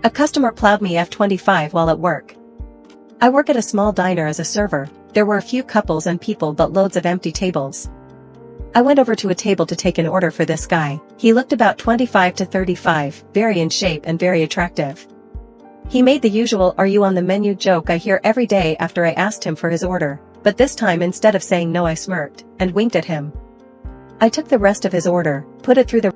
A customer plowed me F25 while at work. I work at a small diner as a server. There were a few couples and people but loads of empty tables. I went over to a table to take an order for this guy. He looked about 25 to 35, very in shape and very attractive. He made the usual "are you on the menu" joke I hear every day after I asked him for his order, but this time instead of saying no I smirked and winked at him. I took the rest of his order, put it through the